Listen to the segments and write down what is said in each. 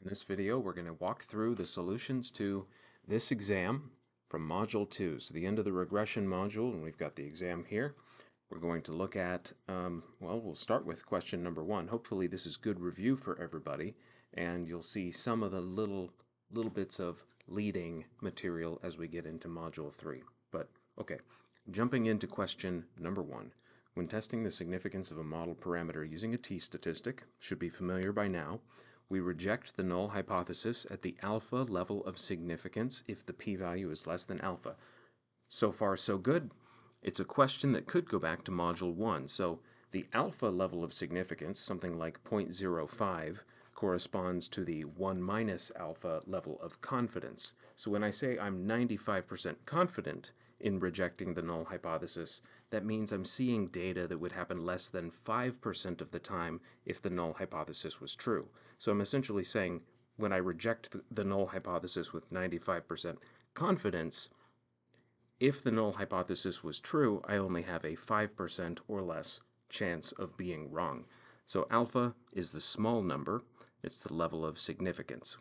In this video, we're going to walk through the solutions to this exam from Module 2. So the end of the regression module, and we've got the exam here. We're going to look at, well, we'll start with question number 1. Hopefully this is good review for everybody, and you'll see some of the little bits of leading material as we get into Module 3. But, okay, jumping into question number 1. When testing the significance of a model parameter using a t-statistic, should be familiar by now, we reject the null hypothesis at the alpha level of significance if the p-value is less than alpha. So far, so good. It's a question that could go back to Module 1. So the alpha level of significance, something like 0.05, corresponds to the 1 minus alpha level of confidence. So when I say I'm 95% confident in rejecting the null hypothesis, that means I'm seeing data that would happen less than 5% of the time if the null hypothesis was true. So I'm essentially saying when I reject the null hypothesis with 95% confidence, if the null hypothesis was true, I only have a 5% or less chance of being wrong. So alpha is the small number. It's the level of significance.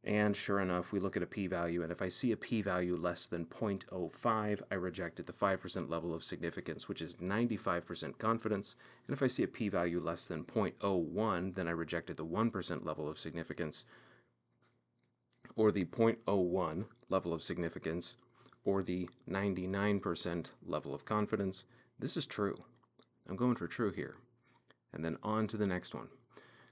And sure enough, we look at a p-value, and if I see a p-value less than 0.05, I reject at the 5% level of significance, which is 95% confidence. And if I see a p-value less than 0.01, then I reject at the 1% level of significance, or the 0.01 level of significance, or the 99% level of confidence. This is true. I'm going for true here. And then on to the next one.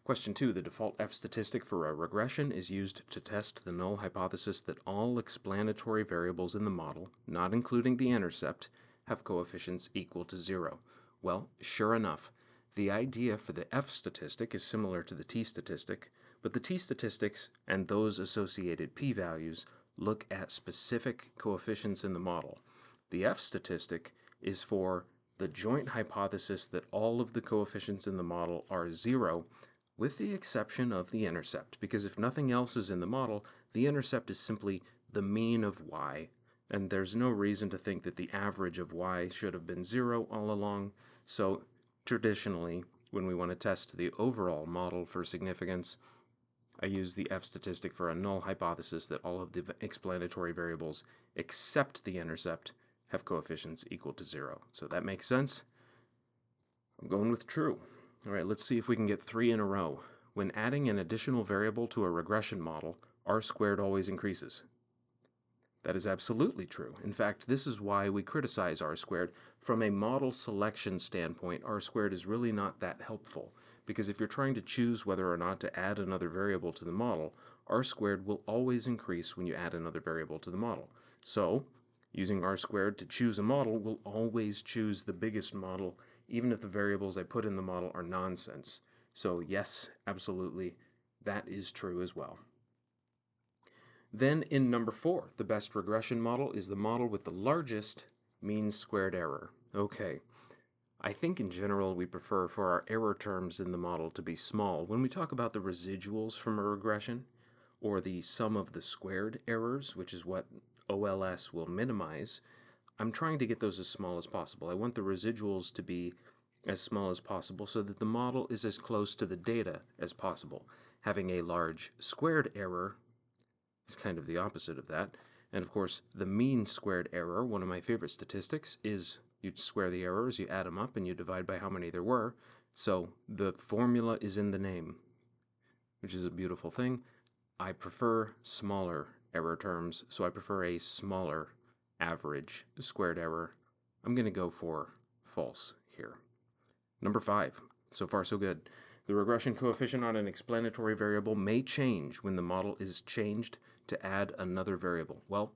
Question 2. The default F statistic for a regression is used to test the null hypothesis that all explanatory variables in the model, not including the intercept, have coefficients equal to 0. Well, sure enough, the idea for the F statistic is similar to the T statistic, but the T statistics and those associated p-values look at specific coefficients in the model. The F statistic is for the joint hypothesis that all of the coefficients in the model are 0, with the exception of the intercept, because if nothing else is in the model, the intercept is simply the mean of y, and there's no reason to think that the average of y should have been 0 all along. So traditionally, when we want to test the overall model for significance, I use the F statistic for a null hypothesis that all of the explanatory variables except the intercept have coefficients equal to 0. So that makes sense. I'm going with true. All right, let's see if we can get 3 in a row. When adding an additional variable to a regression model, R squared always increases. That is absolutely true. In fact, this is why we criticize R squared. From a model selection standpoint, R squared is really not that helpful, because if you're trying to choose whether or not to add another variable to the model, R squared will always increase when you add another variable to the model. So, using R squared to choose a model will always choose the biggest model, even if the variables I put in the model are nonsense. So yes, absolutely, that is true as well. Then in number 4, the best regression model is the model with the largest mean squared error. Okay, I think in general we prefer for our error terms in the model to be small. When we talk about the residuals from a regression, or the sum of the squared errors, which is what OLS will minimize, I'm trying to get those as small as possible. I want the residuals to be as small as possible so that the model is as close to the data as possible. Having a large squared error is kind of the opposite of that. And of course, the mean squared error, one of my favorite statistics, is you square the errors, you add them up, and you divide by how many there were. So the formula is in the name, which is a beautiful thing. I prefer smaller error terms, so I prefer a smaller average squared error. I'm going to go for false here. Number 5. So far, so good. The regression coefficient on an explanatory variable may change when the model is changed to add another variable. Well,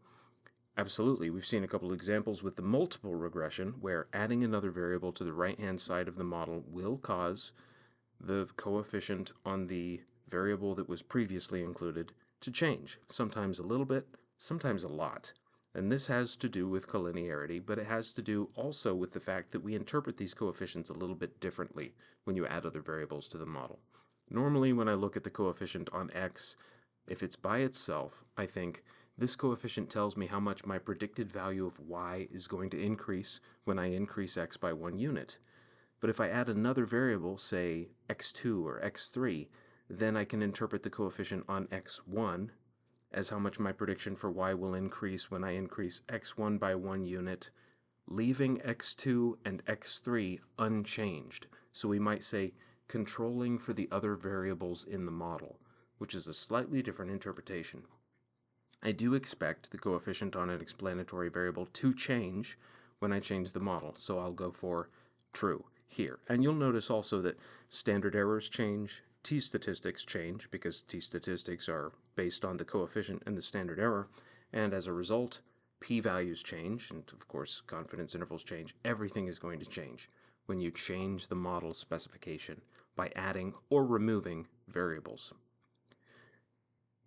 absolutely. We've seen a couple of examples with the multiple regression where adding another variable to the right-hand side of the model will cause the coefficient on the variable that was previously included to change. Sometimes a little bit, sometimes a lot. And this has to do with collinearity, but it has to do also with the fact that we interpret these coefficients a little bit differently when you add other variables to the model. Normally, when I look at the coefficient on x, if it's by itself, I think this coefficient tells me how much my predicted value of y is going to increase when I increase x by 1 unit. But if I add another variable, say x2 or x3, then I can interpret the coefficient on x1 as how much my prediction for y will increase when I increase x1 by 1 unit, leaving x2 and x3 unchanged. So we might say controlling for the other variables in the model, which is a slightly different interpretation. I do expect the coefficient on an explanatory variable to change when I change the model, so I'll go for true here. And you'll notice also that standard errors change, t-statistics change, because t-statistics are based on the coefficient and the standard error, and as a result, p-values change, and of course confidence intervals change. Everything is going to change when you change the model specification by adding or removing variables.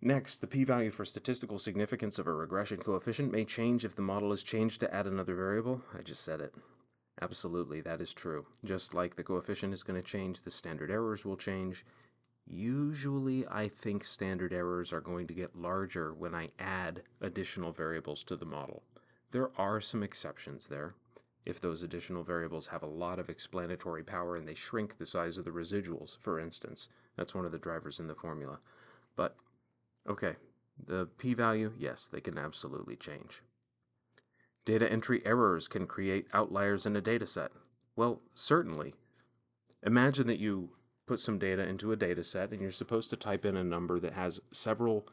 Next, the p-value for statistical significance of a regression coefficient may change if the model is changed to add another variable. I just said it. Absolutely, that is true. Just like the coefficient is going to change, the standard errors will change. Usually, I think standard errors are going to get larger when I add additional variables to the model. There are some exceptions there. If those additional variables have a lot of explanatory power and they shrink the size of the residuals, for instance, that's one of the drivers in the formula. But okay, the p-value, yes, they can absolutely change. Data entry errors can create outliers in a data set. Well, certainly. Imagine that you put some data into a data set and you're supposed to type in a number that has several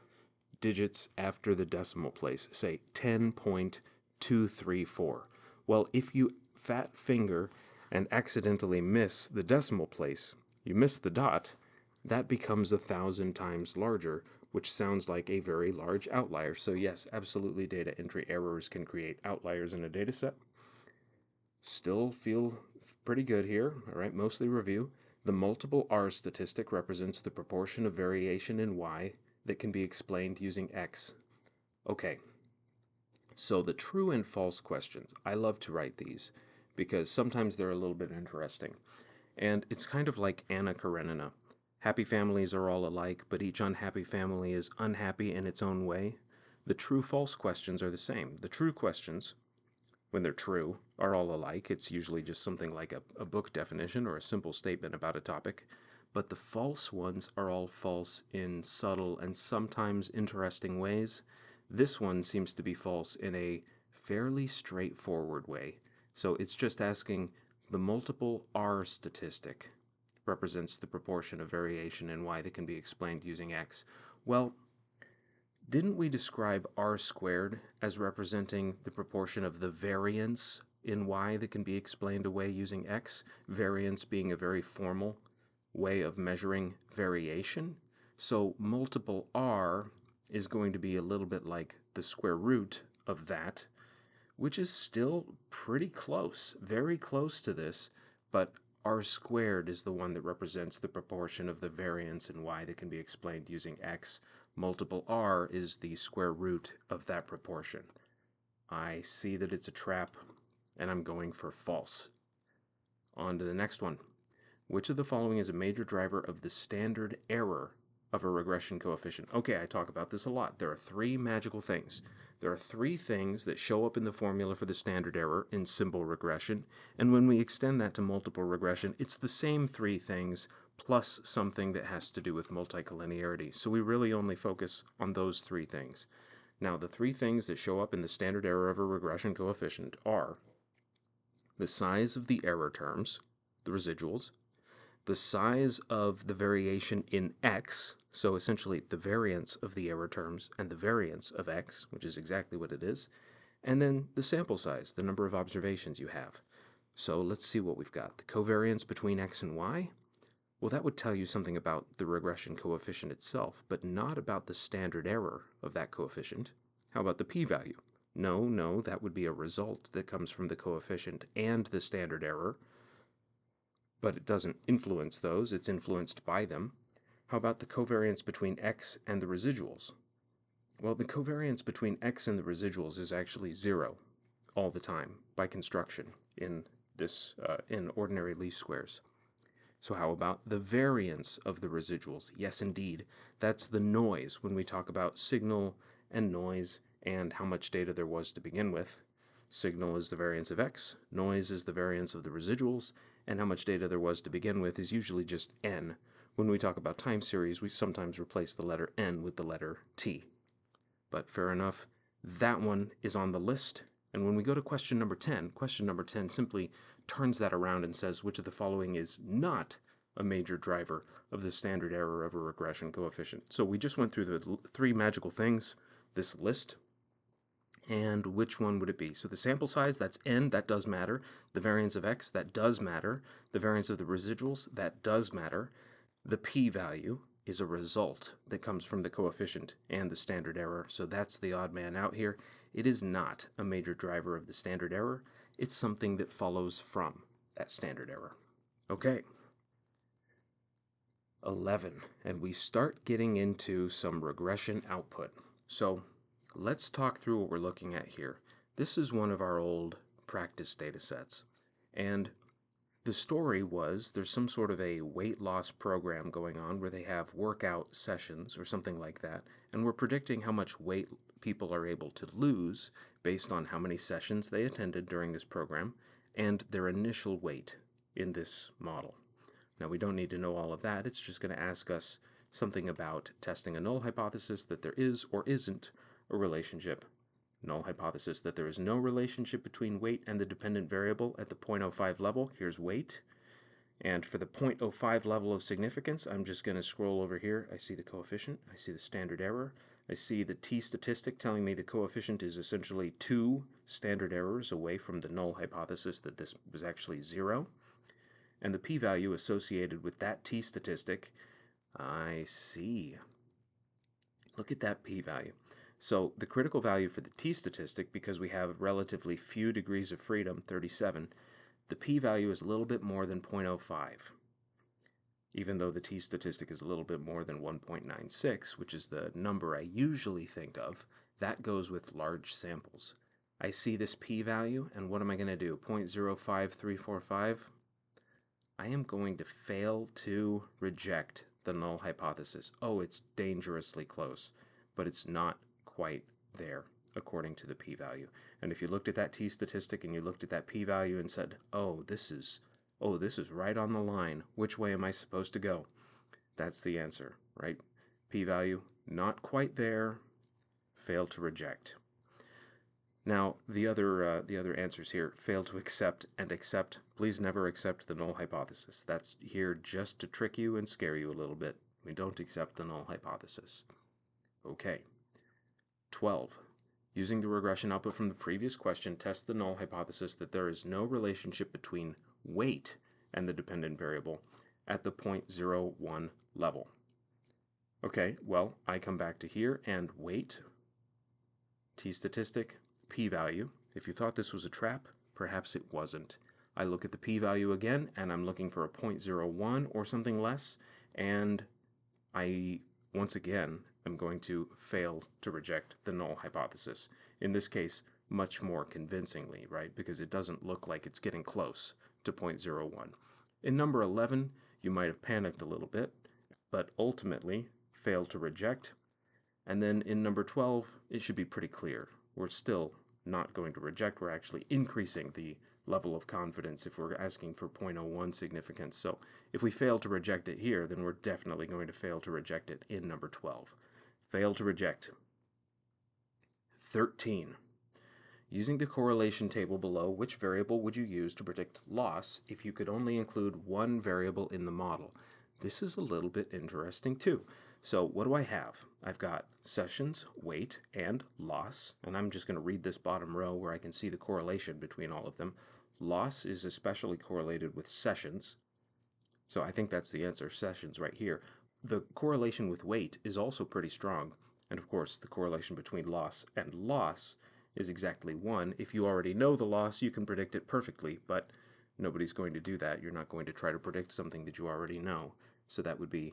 digits after the decimal place, say 10.234. Well, if you fat finger and accidentally miss the decimal place, you miss the dot, that becomes 1,000 times larger, which sounds like a very large outlier. So yes, absolutely, data entry errors can create outliers in a data set. Still feel pretty good here. All right, mostly review. The multiple R statistic represents the proportion of variation in Y that can be explained using X. Okay, so the true and false questions. I love to write these because sometimes they're a little bit interesting. And it's kind of like Anna Karenina. Happy families are all alike, but each unhappy family is unhappy in its own way. The true-false questions are the same. The true questions, when they're true, are all alike. It's usually just something like a book definition or a simple statement about a topic. But the false ones are all false in subtle and sometimes interesting ways. This one seems to be false in a fairly straightforward way. So it's just asking the multiple R statistic represents the proportion of variation in Y that can be explained using X. Well, didn't we describe R squared as representing the proportion of the variance in Y that can be explained away using X? Variance being a very formal way of measuring variation. So multiple R is going to be a little bit like the square root of that, which is still pretty close, very close to this, but R squared is the one that represents the proportion of the variance in Y that can be explained using X. Multiple R is the square root of that proportion. I see that it's a trap, and I'm going for false. On to the next one. Which of the following is a major driver of the standard error of a regression coefficient? Okay, I talk about this a lot. There are three magical things. There are three things that show up in the formula for the standard error in simple regression, and when we extend that to multiple regression, it's the same three things plus something that has to do with multicollinearity. So we really only focus on those three things. Now, the three things that show up in the standard error of a regression coefficient are the size of the error terms, the residuals, the size of the variation in X, so essentially the variance of the error terms and the variance of X, which is exactly what it is, and then the sample size, the number of observations you have. So let's see what we've got. The covariance between X and Y, well, that would tell you something about the regression coefficient itself, but not about the standard error of that coefficient. How about the p-value? No, that would be a result that comes from the coefficient and the standard error, but it doesn't influence those, it's influenced by them. How about the covariance between X and the residuals? Well, the covariance between X and the residuals is actually 0 all the time by construction in ordinary least squares. So how about the variance of the residuals? Yes, indeed. That's the noise when we talk about signal and noise and how much data there was to begin with. Signal is the variance of X, noise is the variance of the residuals, and how much data there was to begin with is usually just N, When we talk about time series, we sometimes replace the letter N with the letter T. But fair enough, that one is on the list. And when we go to question number 10 simply turns that around and says which of the following is not a major driver of the standard error of a regression coefficient. So we just went through the three magical things, this list, and which one would it be? So the sample size, that's n, that does matter. The variance of x, that does matter. The variance of the residuals, that does matter. The p-value is a result that comes from the coefficient and the standard error, so that's the odd man out here. It is not a major driver of the standard error. It's something that follows from that standard error. Okay. 11, and we start getting into some regression output. So let's talk through what we're looking at here. This is one of our old practice data sets, and the story was there's some sort of a weight loss program going on where they have workout sessions or something like that, and we're predicting how much weight people are able to lose based on how many sessions they attended during this program and their initial weight in this model. Now, we don't need to know all of that. It's just going to ask us something about testing a null hypothesis that there is or isn't a relationship. Null hypothesis that there is no relationship between weight and the dependent variable at the 0.05 level. Here's weight. And for the 0.05 level of significance, I'm just going to scroll over here. I see the coefficient. I see the standard error. I see the t-statistic telling me the coefficient is essentially 2 standard errors away from the null hypothesis that this was actually 0. And the p-value associated with that t-statistic, I see. Look at that p-value. So the critical value for the t-statistic, because we have relatively few degrees of freedom, 37, the p-value is a little bit more than 0.05, even though the t-statistic is a little bit more than 1.96, which is the number I usually think of. That goes with large samples. I see this p-value, and what am I going to do? 0.05345? I am going to fail to reject the null hypothesis. Oh, it's dangerously close, but it's not quite there according to the p-value. And if you looked at that t-statistic and you looked at that p-value and said, oh, this is right on the line. Which way am I supposed to go? That's the answer, right? P-value not quite there, fail to reject. Now, the other answers here, fail to accept and accept. Please never accept the null hypothesis. That's here just to trick you and scare you a little bit. We don't accept the null hypothesis. Okay. 12. Using the regression output from the previous question, test the null hypothesis that there is no relationship between weight and the dependent variable at the 0.01 level. Okay, well, I come back to here and weight, t-statistic, p-value. If you thought this was a trap, perhaps it wasn't. I look at the p-value again, and I'm looking for a 0.01 or something less, and I, once again, am going to fail to reject the null hypothesis. In this case, much more convincingly, right? Because it doesn't look like it's getting close to 0.01. In number 11, you might have panicked a little bit, but ultimately failed to reject. And then in number 12, it should be pretty clear. We're still not going to reject. We're actually increasing the level of confidence if we're asking for 0.01 significance. So if we fail to reject it here, then we're definitely going to fail to reject it in number 12. Fail to reject. 13. Using the correlation table below, which variable would you use to predict loss if you could only include one variable in the model? This is a little bit interesting too. So what do I have? I've got sessions, weight, and loss, and I'm just going to read this bottom row where I can see the correlation between all of them. Loss is especially correlated with sessions, so I think that's the answer, sessions right here. The correlation with weight is also pretty strong, and of course the correlation between loss and loss is exactly 1. If you already know the loss, you can predict it perfectly, but nobody's going to do that. You're not going to try to predict something that you already know, so that would be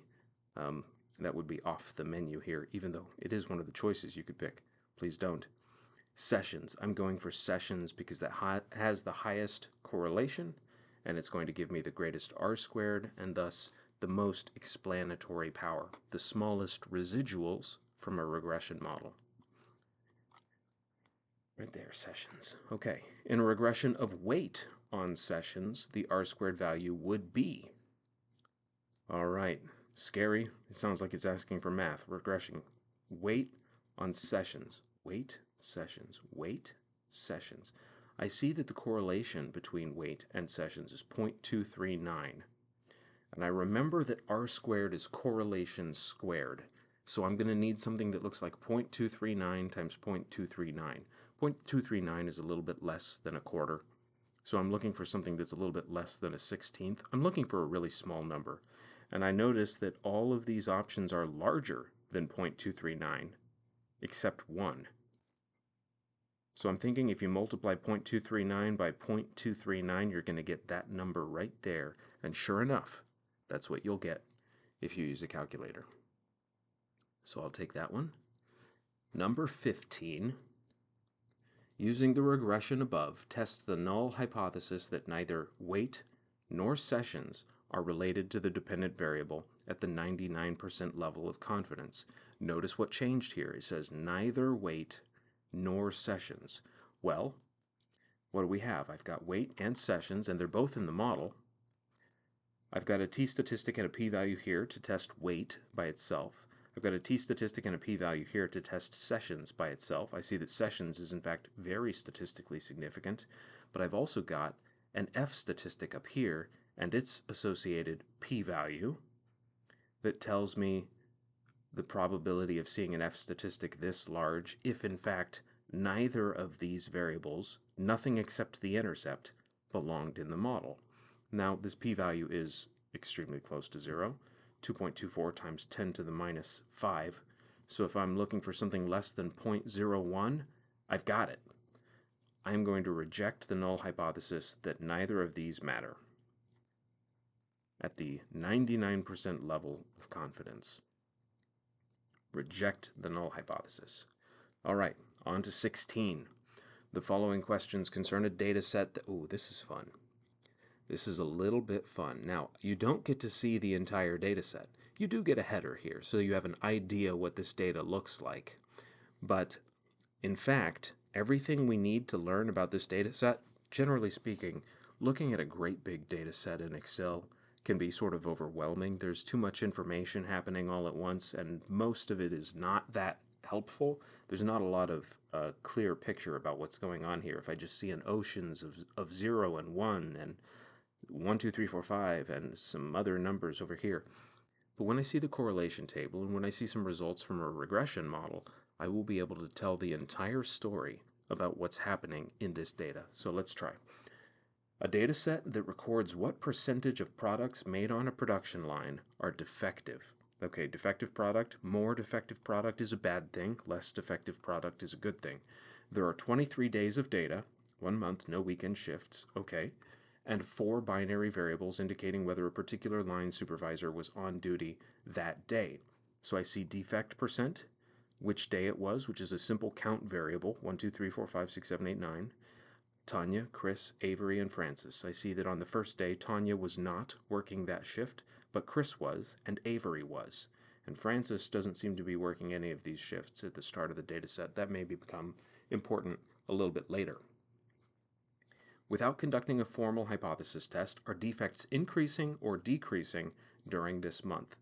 off the menu here, even though it is one of the choices you could pick. Please don't. Sessions. I'm going for sessions because that has the highest correlation, and it's going to give me the greatest R-squared, and thus the most explanatory power, the smallest residuals from a regression model. Right there, sessions. Okay, in a regression of weight on sessions, the R-squared value would be. All right, Scary. It sounds like it's asking for math. Regression. Weight on sessions. Weight, sessions, weight, sessions. I see that the correlation between weight and sessions is 0.239. And I remember that r squared is correlation squared. So I'm going to need something that looks like 0.239 times 0.239. 0.239 is a little bit less than a quarter. So I'm looking for something that's a little bit less than a 16th. I'm looking for a really small number. And I notice that all of these options are larger than 0.239, except one. So I'm thinking if you multiply 0.239 by 0.239, you're going to get that number right there. And sure enough, that's what you'll get if you use a calculator. So I'll take that one. Number 15. Using the regression above, test the null hypothesis that neither weight nor sessions are related to the dependent variable at the 99% level of confidence. Notice what changed here. It says neither weight nor sessions. Well, what do we have? I've got weight and sessions, and they're both in the model. I've got a t-statistic and a p-value here to test weight by itself. I've got a t-statistic and a p-value here to test sessions by itself. I see that sessions is in fact very statistically significant, but I've also got an f-statistic up here and its associated p-value that tells me the probability of seeing an f-statistic this large if in fact neither of these variables, nothing except the intercept, belonged in the model. Now this p-value is extremely close to 0, 2.24 times 10 to the minus 5. So if I'm looking for something less than 0.01, I've got it. I am going to reject the null hypothesis that neither of these matter at the 99% level of confidence. Reject the null hypothesis. All right, on to 16. The following questions concern a data set that, ooh, this is fun. This is a little bit fun. Now, you don't get to see the entire data set. You do get a header here, so you have an idea what this data looks like. But, in fact, everything we need to learn about this data set, generally speaking, looking at a great big data set in Excel can be sort of overwhelming. There's too much information happening all at once, and most of it is not that helpful. There's not a lot of clear picture about what's going on here. If I just see an oceans of 0 and 1 and 1, 2, 3, 4, 5, and some other numbers over here. But when I see the correlation table and when I see some results from a regression model, I will be able to tell the entire story about what's happening in this data. So let's try. A data set that records what percentage of products made on a production line are defective. Okay, defective product, more defective product is a bad thing, less defective product is a good thing. There are 23 days of data, 1 month, no weekend shifts, okay, and 4 binary variables indicating whether a particular line supervisor was on duty that day. So I see defect percent, which day it was, which is a simple count variable, 1, 2, 3, 4, 5, 6, 7, 8, 9. Tanya, Chris, Avery, and Francis. I see that on the first day, Tanya was not working that shift, but Chris was, and Avery was. And Francis doesn't seem to be working any of these shifts at the start of the data set. That may become important a little bit later. Without conducting a formal hypothesis test, are defects increasing or decreasing during this month?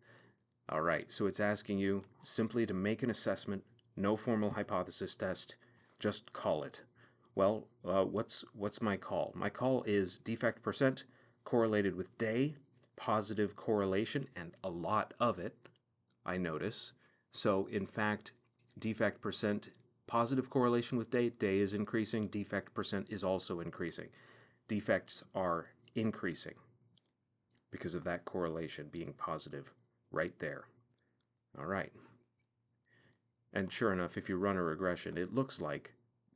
All right, so it's asking you simply to make an assessment, no formal hypothesis test, just call it. Well, what's my call? My call is defect percent correlated with day, positive correlation, and a lot of it, I notice. So in fact, defect percent, positive correlation with day, day is increasing, defect percent is also increasing. Defects are increasing because of that correlation being positive right there. All right. And sure enough, if you run a regression, it looks like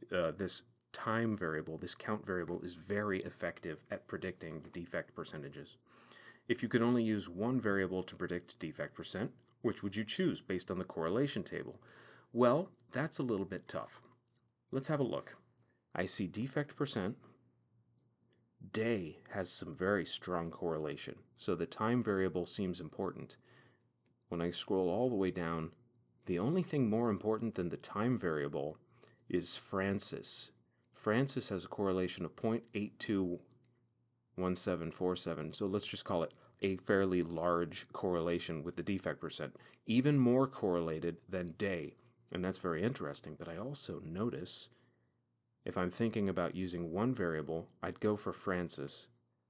this time variable, this count variable, is very effective at predicting the defect percentages. If you could only use one variable to predict defect percent, which would you choose based on the correlation table? Well, that's a little bit tough. Let's have a look. I see defect percent. Day has some very strong correlation, so the time variable seems important. When I scroll all the way down, the only thing more important than the time variable is Francis. Francis has a correlation of 0.821747, so let's just call it a fairly large correlation with the defect percent, even more correlated than day. And that's very interesting. But I also notice if I'm thinking about using one variable, I'd go for Francis.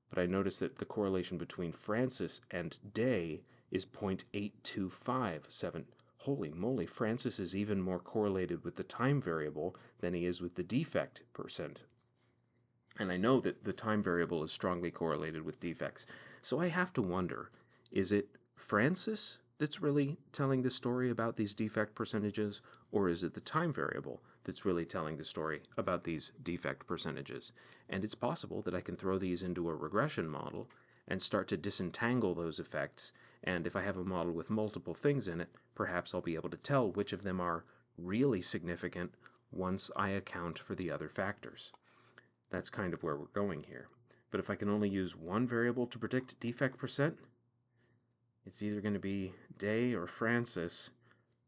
But I notice that the correlation between Francis and day is 0.8257. Holy moly, Francis is even more correlated with the time variable than he is with the defect percent. And I know that the time variable is strongly correlated with defects. So I have to wonder, is it Francis that's really telling the story about these defect percentages, or is it the time variable that's really telling the story about these defect percentages? And it's possible that I can throw these into a regression model and start to disentangle those effects. And if I have a model with multiple things in it, perhaps I'll be able to tell which of them are really significant once I account for the other factors. That's kind of where we're going here. But if I can only use one variable to predict defect percent, it's either going to be day or Francis,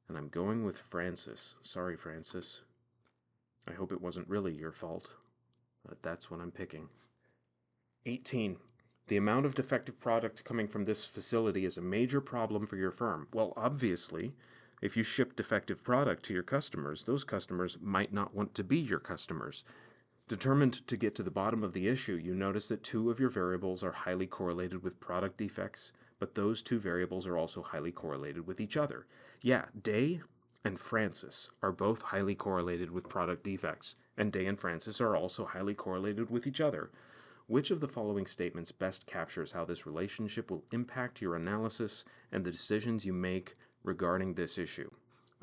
and I'm going with Francis. Sorry, Francis. I hope it wasn't really your fault, but that's what I'm picking. 18. The amount of defective product coming from this facility is a major problem for your firm. Well, obviously, if you ship defective product to your customers, those customers might not want to be your customers. Determined to get to the bottom of the issue, you notice that two of your variables are highly correlated with product defects, but those two variables are also highly correlated with each other. Yeah, Day and Francis are both highly correlated with product defects, and Day and Francis are also highly correlated with each other. Which of the following statements best captures how this relationship will impact your analysis and the decisions you make regarding this issue?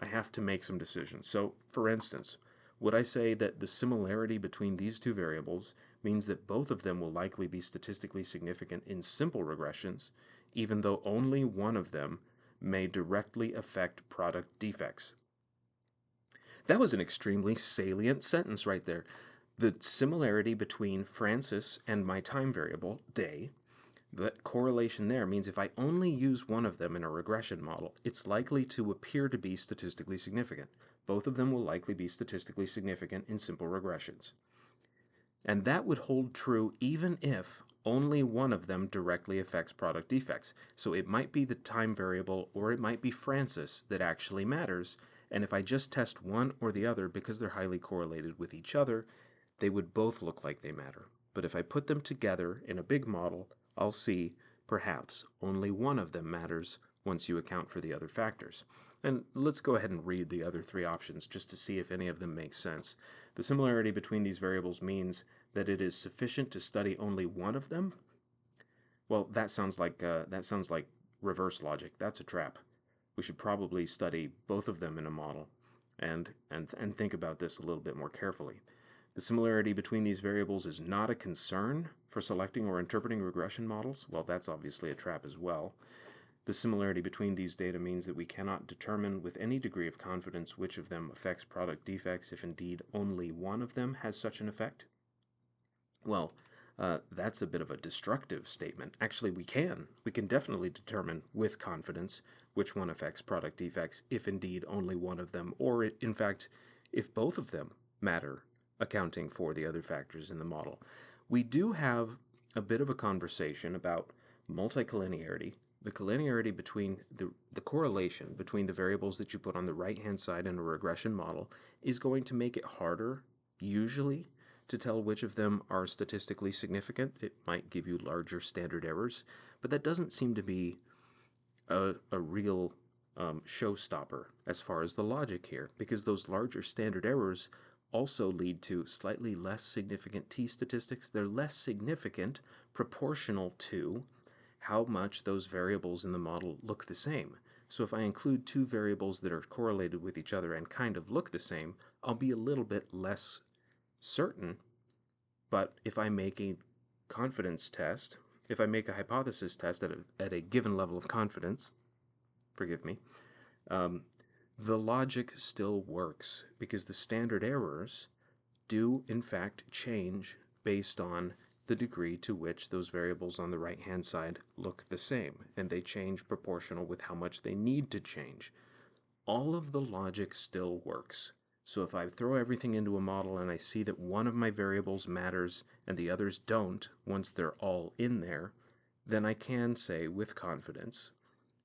I have to make some decisions. So, for instance, would I say that the similarity between these two variables means that both of them will likely be statistically significant in simple regressions, even though only one of them may directly affect product defects? That was an extremely salient sentence right there. The similarity between Francis and my time variable, Day, that correlation there means if I only use one of them in a regression model, it's likely to appear to be statistically significant. Both of them will likely be statistically significant in simple regressions. And that would hold true even if only one of them directly affects product defects. So it might be the time variable or it might be Francis that actually matters. And if I just test one or the other because they're highly correlated with each other, they would both look like they matter. But if I put them together in a big model, I'll see perhaps only one of them matters once you account for the other factors. And let's go ahead and read the other three options just to see if any of them make sense. The similarity between these variables means that it is sufficient to study only one of them. Well, that sounds like reverse logic. That's a trap. We should probably study both of them in a model and think about this a little bit more carefully. The similarity between these variables is not a concern for selecting or interpreting regression models. Well, that's obviously a trap as well. The similarity between these data means that we cannot determine with any degree of confidence which of them affects product defects if indeed only one of them has such an effect. Well, that's a bit of a destructive statement. Actually, we can definitely determine with confidence which one affects product defects if indeed only one of them, or in fact, if both of them matter, accounting for the other factors in the model. We do have a bit of a conversation about multicollinearity. The collinearity between the correlation between the variables that you put on the right-hand side in a regression model is going to make it harder, usually, to tell which of them are statistically significant. It might give you larger standard errors, but that doesn't seem to be a real showstopper as far as the logic here, because those larger standard errors also lead to slightly less significant t-statistics. They're less significant proportional to how much those variables in the model look the same. So if I include two variables that are correlated with each other and kind of look the same, I'll be a little bit less certain. But if I make a confidence test, if I make a hypothesis test at a given level of confidence, forgive me, the logic still works because the standard errors do in fact change based on the degree to which those variables on the right-hand side look the same, and they change proportional with how much they need to change. All of the logic still works. So if I throw everything into a model and I see that one of my variables matters and the others don't once they're all in there, then I can say with confidence,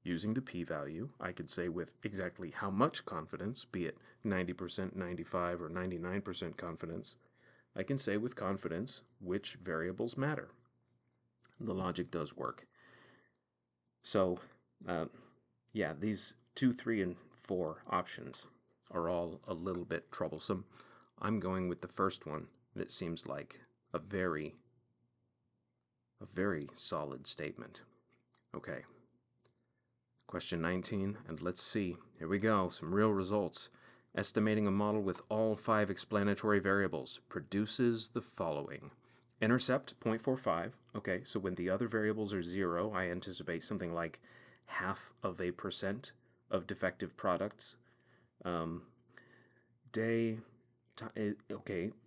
using the p-value, I could say with exactly how much confidence, be it 90%, 95, or 99% confidence, I can say with confidence which variables matter. The logic does work. So, yeah, these 2, 3, and 4 options are all a little bit troublesome. I'm going with the first one that seems like a very solid statement. Okay. Question 19, and let's see. Here we go, some real results. Estimating a model with all 5 explanatory variables produces the following. Intercept 0.45. Okay, so when the other variables are 0, I anticipate something like 0.5% of defective products. Okay,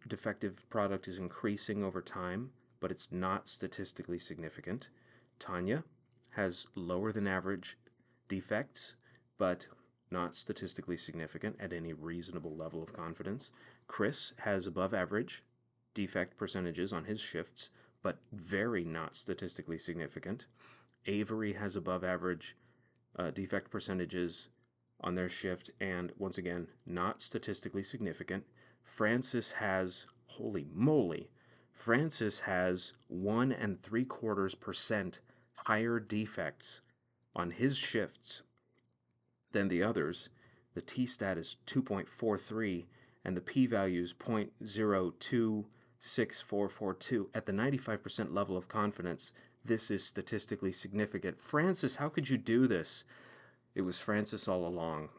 defective product is increasing over time, but it's not statistically significant. Tanya has lower than average defects, but not statistically significant at any reasonable level of confidence. Chris has above average defect percentages on his shifts, but very not statistically significant. Avery has above average defect percentages on their shift, and once again, not statistically significant. Francis has, holy moly, Francis has 1.75% higher defects on his shifts than the others. The t-stat is 2.43 and the p-value is 0.026442. At the 95% level of confidence, this is statistically significant. Francis, how could you do this? It was Francis all along.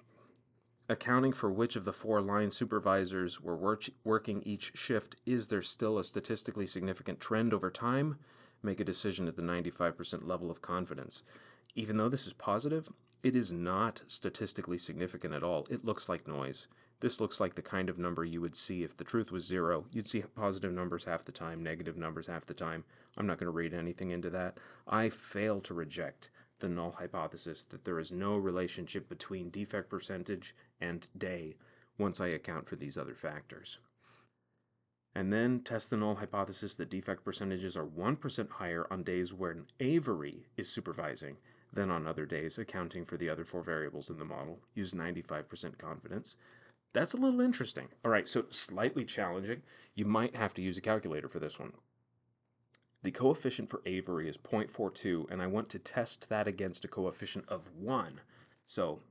Accounting for which of the 4 line supervisors were working each shift, is there still a statistically significant trend over time? Make a decision at the 95% level of confidence. Even though this is positive, it is not statistically significant at all. It looks like noise. This looks like the kind of number you would see if the truth was 0. You'd see positive numbers half the time, negative numbers half the time. I'm not going to read anything into that. I fail to reject the null hypothesis that there is no relationship between defect percentage and day once I account for these other factors. And then test the null hypothesis that defect percentages are 1% higher on days when Avery is supervising than on other days, accounting for the other 4 variables in the model. Use 95% confidence. That's a little interesting. All right, so slightly challenging. You might have to use a calculator for this one. The coefficient for Avery is 0.42, and I want to test that against a coefficient of 1. So,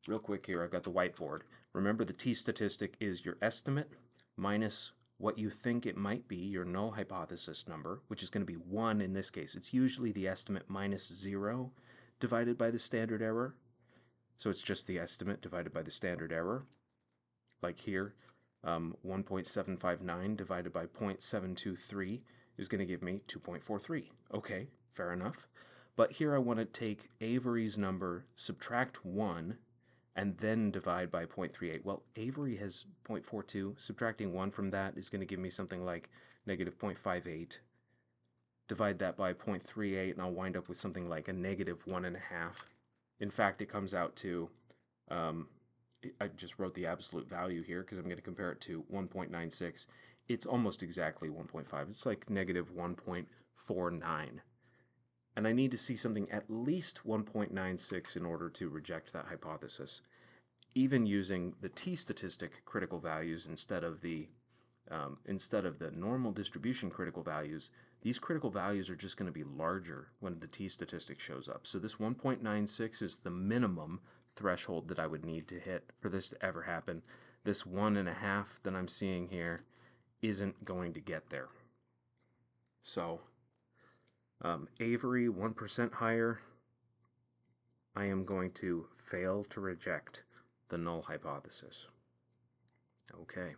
real quick here, I've got the whiteboard. Remember, the t-statistic is your estimate minus what you think it might be, your null hypothesis number, which is going to be 1 in this case. It's usually the estimate minus 0 divided by the standard error. So it's just the estimate divided by the standard error. Like here, 1.759 divided by 0.723 is going to give me 2.43. Okay, fair enough. But here I want to take Avery's number, subtract 1, and then divide by 0.38. Well, Avery has 0.42. Subtracting 1 from that is going to give me something like negative 0.58. Divide that by 0.38, and I'll wind up with something like a negative 1.5. In fact, it comes out to, I just wrote the absolute value here because I'm going to compare it to 1.96. It's almost exactly 1.5. It's like negative 1.49. And I need to see something at least 1.96 in order to reject that hypothesis. Even using the t-statistic critical values instead of the normal distribution critical values, these critical values are just going to be larger when the t-statistic shows up. So this 1.96 is the minimum threshold that I would need to hit for this to ever happen. This 1.5 that I'm seeing here isn't going to get there. So Avery 1% higher, I am going to fail to reject the null hypothesis. Okay.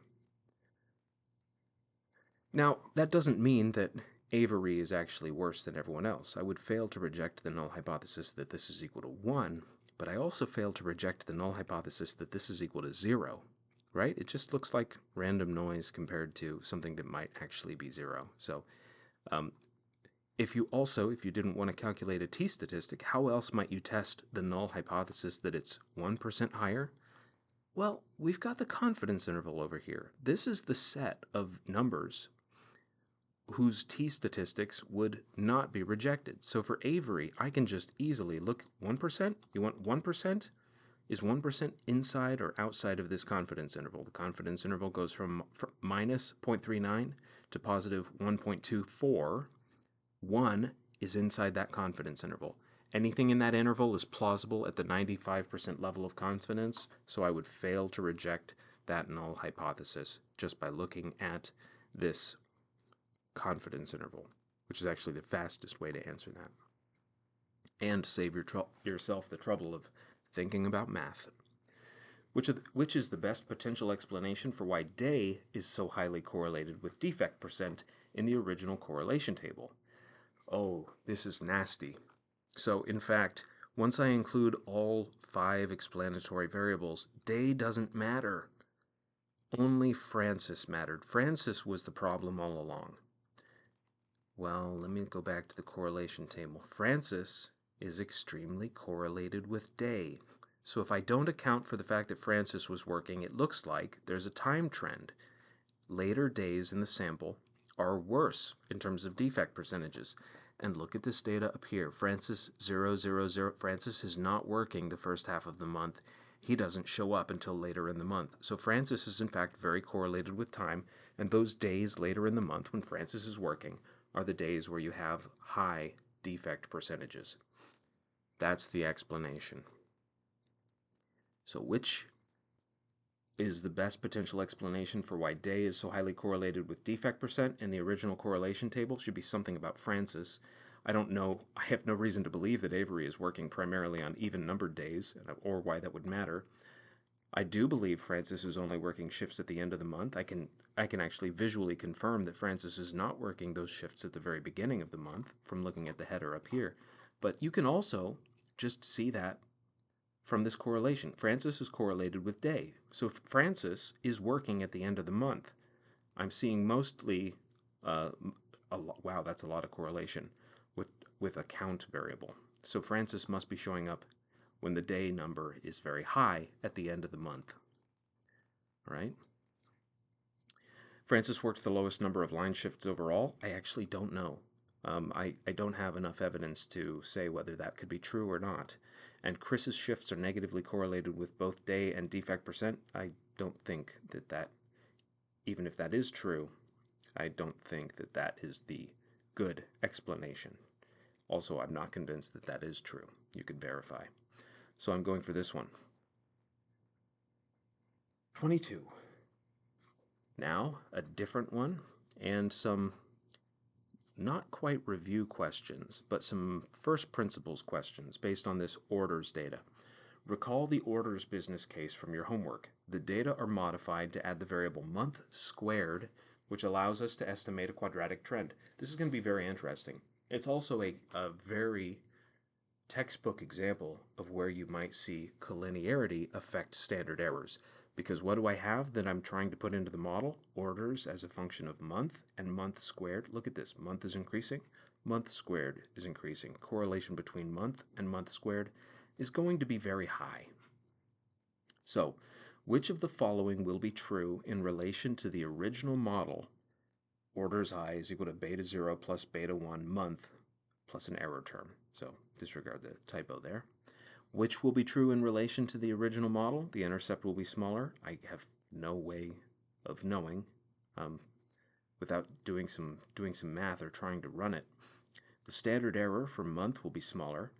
Now, that doesn't mean that Avery is actually worse than everyone else. I would fail to reject the null hypothesis that this is equal to 1, but I also fail to reject the null hypothesis that this is equal to 0, right? It just looks like random noise compared to something that might actually be 0. So if you didn't want to calculate a t-statistic, how else might you test the null hypothesis that it's 1% higher? Well, we've got the confidence interval over here. This is the set of numbers whose t-statistics would not be rejected. So for Avery, I can just easily look 1%. You want 1%? Is 1% inside or outside of this confidence interval? The confidence interval goes from minus 0.39 to positive 1.24. 1 is inside that confidence interval. Anything in that interval is plausible at the 95% level of confidence, so I would fail to reject that null hypothesis just by looking at this confidence interval, which is actually the fastest way to answer that. And save yourself the trouble of thinking about math. Which is the best potential explanation for why day is so highly correlated with defect percent in the original correlation table? Oh, this is nasty. So in fact, once I include all 5 explanatory variables, day doesn't matter. Only Francis mattered. Francis was the problem all along. Well, let me go back to the correlation table. Francis is extremely correlated with day. So if I don't account for the fact that Francis was working, it looks like there's a time trend. Later days in the sample are worse in terms of defect percentages. And look at this data up here. Francis 0, 0, 0. Francis is not working the first half of the month. He doesn't show up until later in the month. So Francis is in fact very correlated with time, and those days later in the month when Francis is working are the days where you have high defect percentages. That's the explanation. So which is the best potential explanation for why day is so highly correlated with defect percent in the original correlation table? Should be something about Francis. I don't know, I have no reason to believe that Avery is working primarily on even-numbered days, or why that would matter. I do believe Francis is only working shifts at the end of the month. I can actually visually confirm that Francis is not working those shifts at the very beginning of the month from looking at the header up here. But you can also just see that from this correlation. Francis is correlated with day. So if Francis is working at the end of the month, I'm seeing mostly, wow, that's a lot of correlation with a count variable. So Francis must be showing up when the day number is very high at the end of the month. All right? Francis worked the lowest number of line shifts overall. I actually don't know. I don't have enough evidence to say whether that could be true or not. And Chris's shifts are negatively correlated with both day and defect percent. I don't think that even if that is true, I don't think that that is the good explanation. Also, I'm not convinced that that is true. You could verify. So I'm going for this one. 22. Now, a different one, and some not quite review questions, but some first principles questions based on this orders data. Recall the orders business case from your homework. The data are modified to add the variable month squared, which allows us to estimate a quadratic trend. This is going to be very interesting. It's also a very textbook example of where you might see collinearity affect standard errors. Because what do I have that I'm trying to put into the model? Orders as a function of month and month squared. Look at this. Month is increasing. Month squared is increasing. Correlation between month and month squared is going to be very high. So, which of the following will be true in relation to the original model? Orders I is equal to beta 0 plus beta 1 month plus an error term. So disregard the typo there. Which will be true in relation to the original model? The intercept will be smaller. I have no way of knowing without doing some math or trying to run it. The standard error for month will be smaller.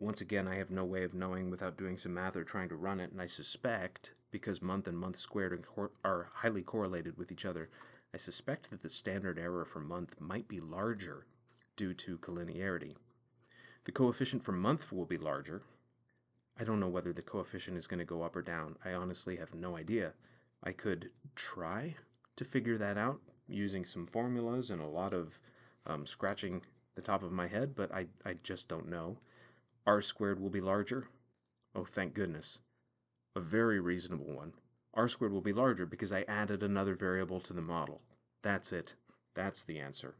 Once again, I have no way of knowing without doing some math or trying to run it, and I suspect, because month and month squared are highly correlated with each other, I suspect that the standard error for month might be larger due to collinearity. The coefficient for month will be larger. I don't know whether the coefficient is going to go up or down. I honestly have no idea. I could try to figure that out using some formulas and a lot of scratching the top of my head, but I just don't know. R squared will be larger. Oh, thank goodness. A very reasonable one. R squared will be larger because I added another variable to the model. That's it. That's the answer.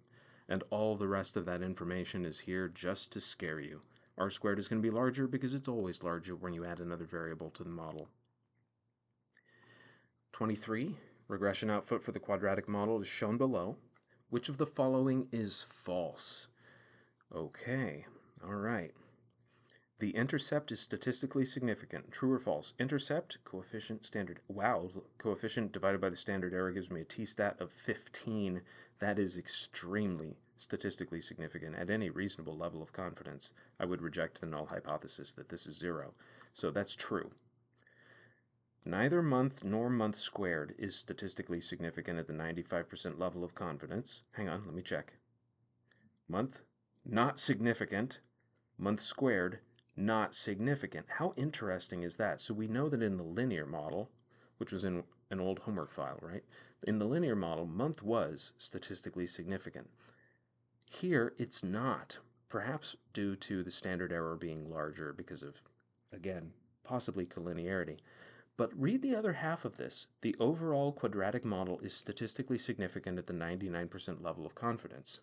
And all the rest of that information is here just to scare you. R squared is going to be larger because it's always larger when you add another variable to the model. 23. Regression output for the quadratic model is shown below. Which of the following is false? Okay, all right. The intercept is statistically significant. True or false? Intercept, coefficient, standard. Wow, coefficient divided by the standard error gives me a t-stat of 15. That is extremely statistically significant. At any reasonable level of confidence, I would reject the null hypothesis that this is 0. So that's true. Neither month nor month squared is statistically significant at the 95% level of confidence. Hang on, let me check. Month, not significant. Month squared, not significant. How interesting is that? So we know that in the linear model, which was in an old homework file, right? In the linear model, month was statistically significant. Here, it's not, perhaps due to the standard error being larger because of, again, possibly collinearity. But read the other half of this. The overall quadratic model is statistically significant at the 99% level of confidence.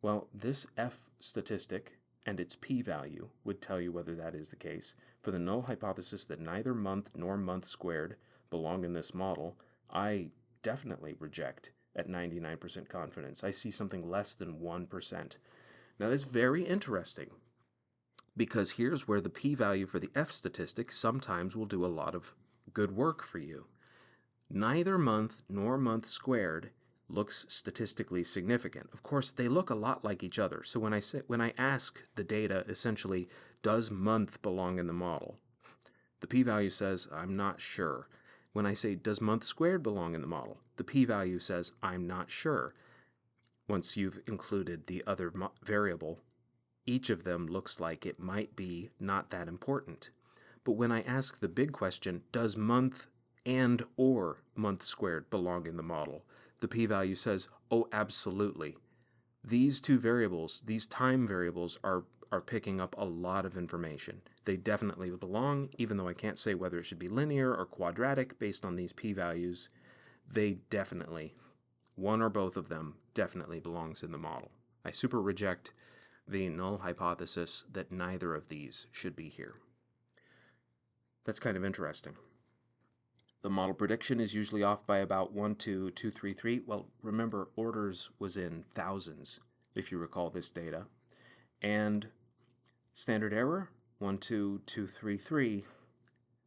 Well, this F statistic and its p-value would tell you whether that is the case. For the null hypothesis that neither month nor month squared belong in this model, I definitely reject at 99% confidence. I see something less than 1%. Now that's very interesting because here's where the p-value for the F statistic sometimes will do a lot of good work for you. Neither month nor month squared looks statistically significant. Of course, they look a lot like each other. So when I ask the data essentially, does month belong in the model? The p-value says, I'm not sure. When I say, does month squared belong in the model? The p-value says, I'm not sure. Once you've included the other variable, each of them looks like it might be not that important. But when I ask the big question, does month and or month squared belong in the model? The p-value says, oh, absolutely. These two variables, these time variables, are picking up a lot of information. They definitely belong, even though I can't say whether it should be linear or quadratic based on these p-values. They definitely, one or both of them, definitely belongs in the model. I super reject the null hypothesis that neither of these should be here. That's kind of interesting. The model prediction is usually off by about 1, 2, 2, 3, 3. Well, remember, orders was in thousands, if you recall this data. And standard error, 1, 2, 2, 3, 3.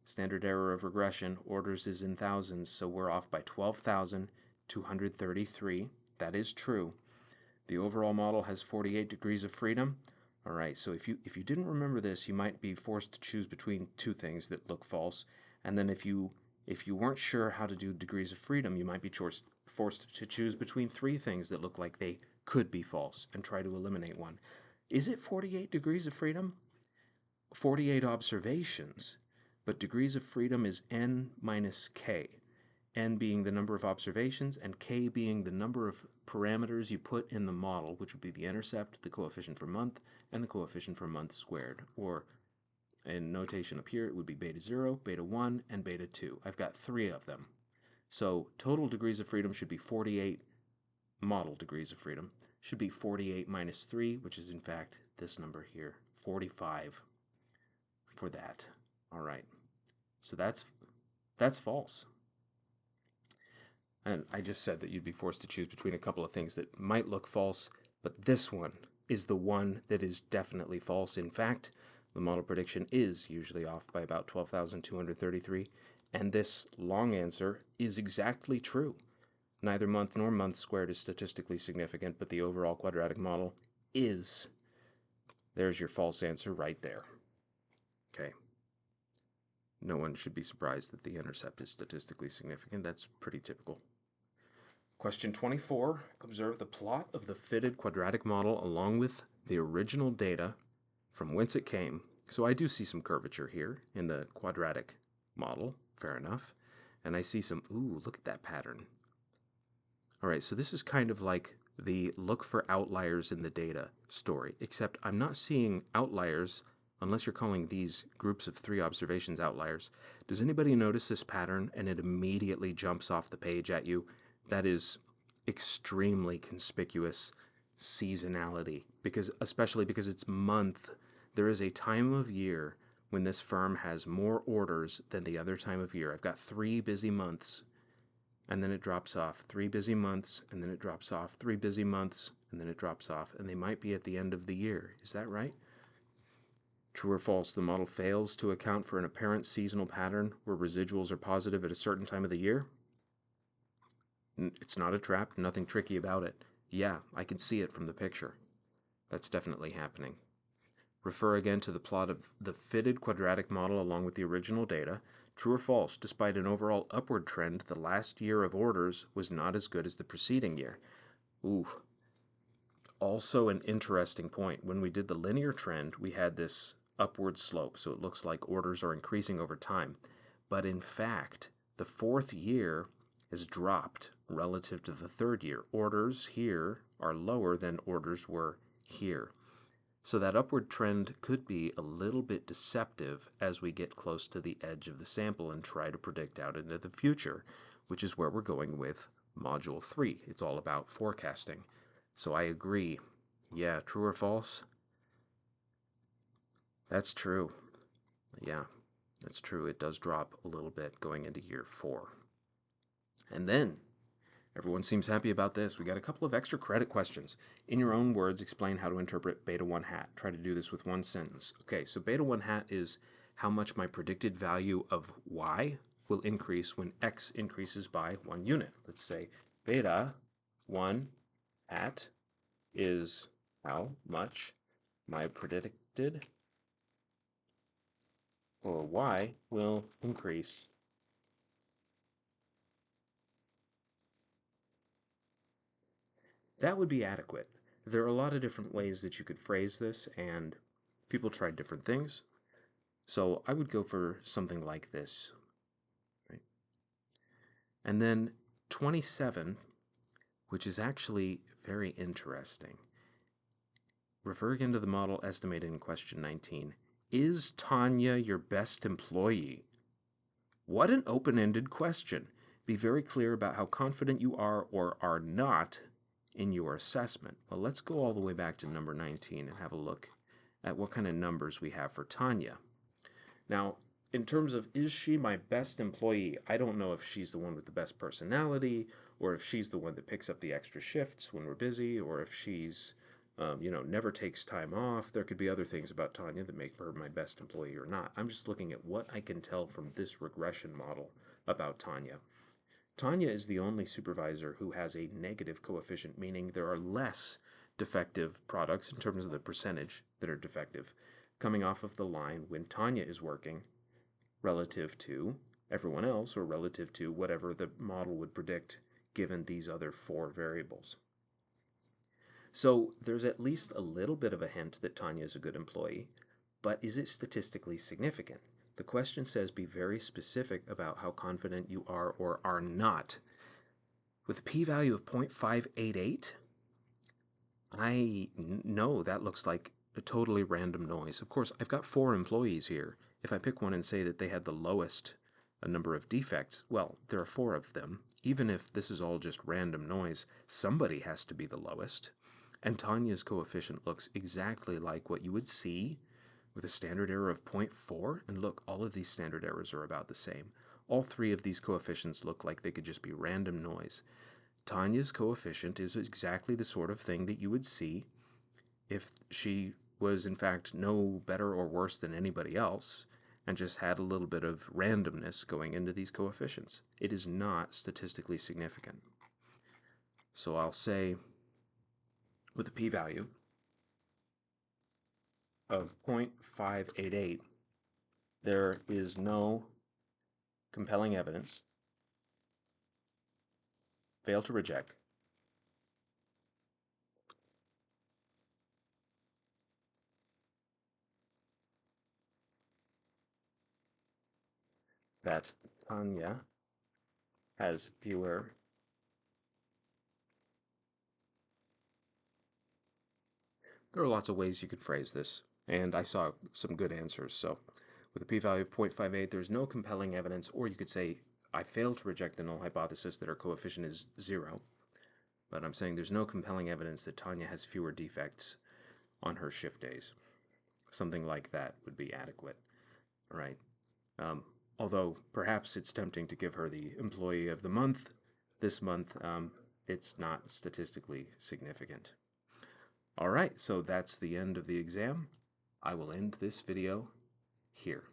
Standard error of regression, orders is in thousands, so we're off by 12,233. That is true. The overall model has 48 degrees of freedom. All right, so if you didn't remember this, you might be forced to choose between two things that look false. And then if you weren't sure how to do degrees of freedom, you might be forced to choose between three things that look like they could be false and try to eliminate one. Is it 48 degrees of freedom? 48 observations, but degrees of freedom is n minus k. N being the number of observations, and k being the number of parameters you put in the model, which would be the intercept, the coefficient for month, and the coefficient for month squared. Or in notation up here, it would be beta 0, beta 1, and beta 2. I've got 3 of them. So total degrees of freedom should be 48, model degrees of freedom, should be 48 minus 3, which is in fact this number here, 45 for that. All right, so that's false. And I just said that you'd be forced to choose between a couple of things that might look false, but this one is the one that is definitely false. In fact, the model prediction is usually off by about 12,233, and this long answer is exactly true. Neither month nor month squared is statistically significant, but the overall quadratic model is. There's your false answer right there. Okay. No one should be surprised that the intercept is statistically significant. That's pretty typical. Question 24, observe the plot of the fitted quadratic model along with the original data from whence it came. So I do see some curvature here in the quadratic model, fair enough. And I see some, ooh, look at that pattern. All right, so this is kind of like the look for outliers in the data story, except I'm not seeing outliers unless you're calling these groups of 3 observations outliers. Does anybody notice this pattern and it immediately jumps off the page at you? That is extremely conspicuous seasonality, especially because it's month. There is a time of year when this firm has more orders than the other time of year. I've got 3 busy months and then it drops off. 3 busy months, and then it drops off. 3 busy months, and then it drops off. And they might be at the end of the year. Is that right? True or false, the model fails to account for an apparent seasonal pattern where residuals are positive at a certain time of the year? It's not a trap, nothing tricky about it. Yeah, I can see it from the picture. That's definitely happening. Refer again to the plot of the fitted quadratic model along with the original data. True or false, despite an overall upward trend, the last year of orders was not as good as the preceding year. Ooh. Also an interesting point. When we did the linear trend, we had this upward slope, so it looks like orders are increasing over time. But in fact, the fourth year has dropped relative to the third year. Orders here are lower than orders were here. So that upward trend could be a little bit deceptive as we get close to the edge of the sample and try to predict out into the future, which is where we're going with Module 3. It's all about forecasting. So I agree. Yeah, true or false? That's true. Yeah, that's true. It does drop a little bit going into year 4. And then everyone seems happy about this. We got a couple of extra credit questions. In your own words, explain how to interpret beta 1 hat. Try to do this with one sentence. Okay, so beta 1 hat is how much my predicted value of y will increase when x increases by 1 unit. Let's say beta 1 hat is how much my predicted or y will increase that would be adequate. There are a lot of different ways that you could phrase this, and people tried different things. So I would go for something like this. Right? And then 27, which is actually very interesting. Refer again to the model estimated in question 19. Is Tanya your best employee? What an open-ended question. Be very clear about how confident you are or are not in your assessment. Well, let's go all the way back to number 19 and have a look at what kind of numbers we have for Tanya. Now, in terms of is she my best employee, I don't know if she's the one with the best personality, or if she's the one that picks up the extra shifts when we're busy, or if she's never takes time off. There could be other things about Tanya that make her my best employee or not. I'm just looking at what I can tell from this regression model about Tanya. Tanya is the only supervisor who has a negative coefficient, meaning there are less defective products in terms of the percentage that are defective coming off of the line when Tanya is working relative to everyone else or relative to whatever the model would predict given these other 4 variables. So there's at least a little bit of a hint that Tanya is a good employee, but is it statistically significant? The question says be very specific about how confident you are or are not. With a p-value of 0.588, I know that looks like a totally random noise. Of course, I've got 4 employees here. If I pick one and say that they had the lowest number of defects, well, there are 4 of them. Even if this is all just random noise, somebody has to be the lowest. And Tanya's coefficient looks exactly like what you would see with a standard error of 0.4. And look, all of these standard errors are about the same. All 3 of these coefficients look like they could just be random noise. Tanya's coefficient is exactly the sort of thing that you would see if she was in fact no better or worse than anybody else and just had a little bit of randomness going into these coefficients. It is not statistically significant. So I'll say with a p-value of 0.588, there is no compelling evidence, fail to reject, that Tanya has fewer There are lots of ways you could phrase this, and I saw some good answers. So with a p-value of 0.58, there's no compelling evidence, or you could say, I fail to reject the null hypothesis that her coefficient is 0, but I'm saying there's no compelling evidence that Tanya has fewer defects on her shift days. Something like that would be adequate, right? Although perhaps it's tempting to give her the employee of the month this month it's not statistically significant. All right, so that's the end of the exam. I will end this video here.